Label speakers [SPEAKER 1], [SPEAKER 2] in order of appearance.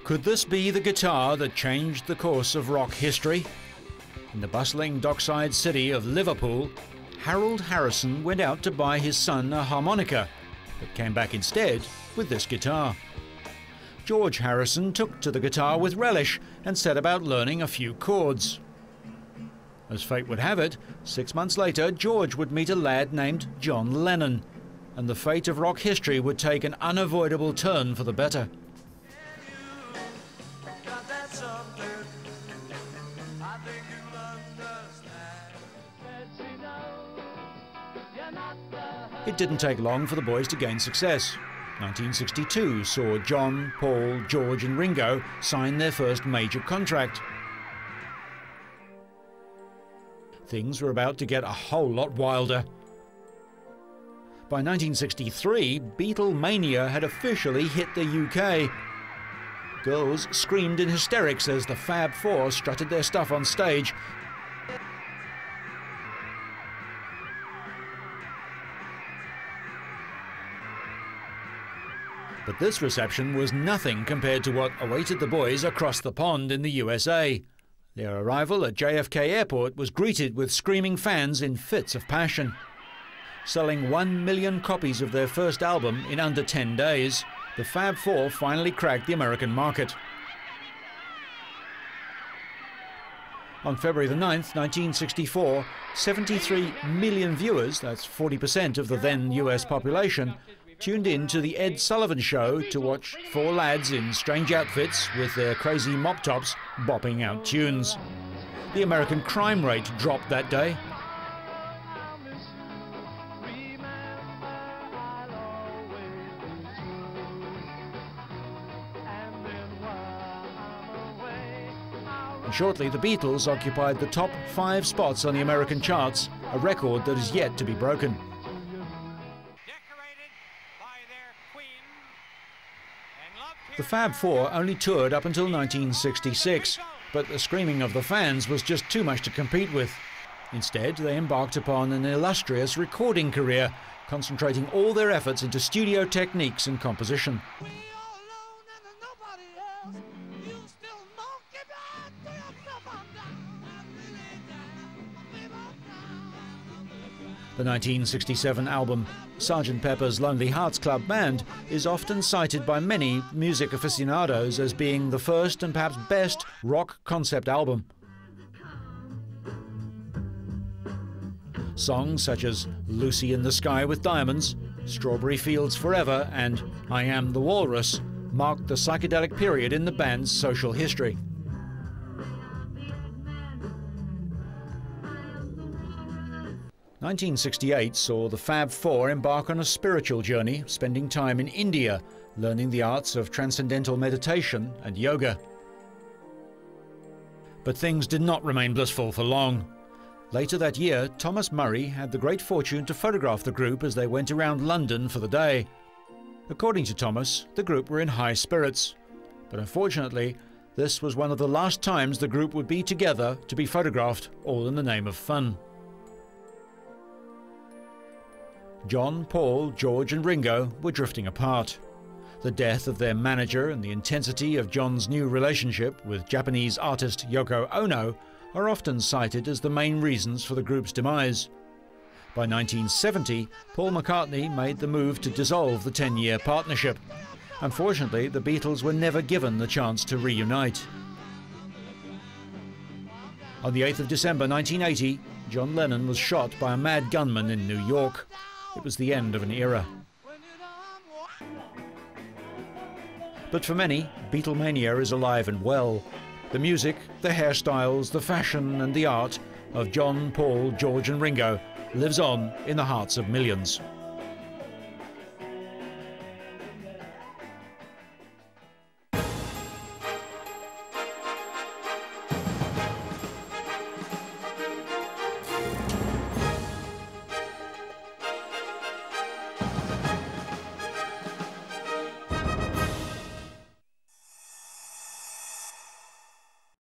[SPEAKER 1] Could this be the guitar that changed the course of rock history? In the bustling dockside city of Liverpool, Harold Harrison went out to buy his son a harmonica, but came back instead with this guitar. George Harrison took to the guitar with relish and set about learning a few chords. As fate would have it, 6 months later, George would meet a lad named John Lennon, and the fate of rock history would take an unavoidable turn for the better. It didn't take long for the boys to gain success. 1962 saw John, Paul, George and Ringo sign their first major contract. Things were about to get a whole lot wilder. By 1963, Beatlemania had officially hit the UK. Girls screamed in hysterics as the Fab Four strutted their stuff on stage. But this reception was nothing compared to what awaited the boys across the pond in the USA. Their arrival at JFK Airport was greeted with screaming fans in fits of passion. Selling 1 million copies of their first album in under 10 days, the Fab Four finally cracked the American market. On February the 9th, 1964, 73 million viewers, that's 40% of the then US population, tuned in to the Ed Sullivan Show to watch four lads in strange outfits with their crazy mop tops bopping out tunes. The American crime rate dropped that day. And shortly, the Beatles occupied the top 5 spots on the American charts, a record that is yet to be broken. The Fab Four only toured up until 1966, but the screaming of the fans was just too much to compete with. Instead, they embarked upon an illustrious recording career, concentrating all their efforts into studio techniques and composition. The 1967 album Sgt. Pepper's Lonely Hearts Club Band is often cited by many music aficionados as being the first and perhaps best rock concept album. Songs such as Lucy in the Sky with Diamonds, Strawberry Fields Forever and I Am the Walrus marked the psychedelic period in the band's social history. '68 saw the Fab Four embark on a spiritual journey, spending time in India, learning the arts of transcendental meditation and yoga. But things did not remain blissful for long. Later that year, Thomas Murray had the great fortune to photograph the group as they went around London for the day. According to Thomas, the group were in high spirits. But unfortunately, this was one of the last times the group would be together to be photographed, all in the name of fun. John, Paul, George and Ringo were drifting apart. The death of their manager and the intensity of John's new relationship with Japanese artist Yoko Ono are often cited as the main reasons for the group's demise. By 1970, Paul McCartney made the move to dissolve the 10-year partnership. Unfortunately, the Beatles were never given the chance to reunite. On the 8th of December 1980, John Lennon was shot by a mad gunman in New York. It was the end of an era. But for many, Beatlemania is alive and well. The music, the hairstyles, the fashion and the art of John, Paul, George and Ringo lives on in the hearts of millions.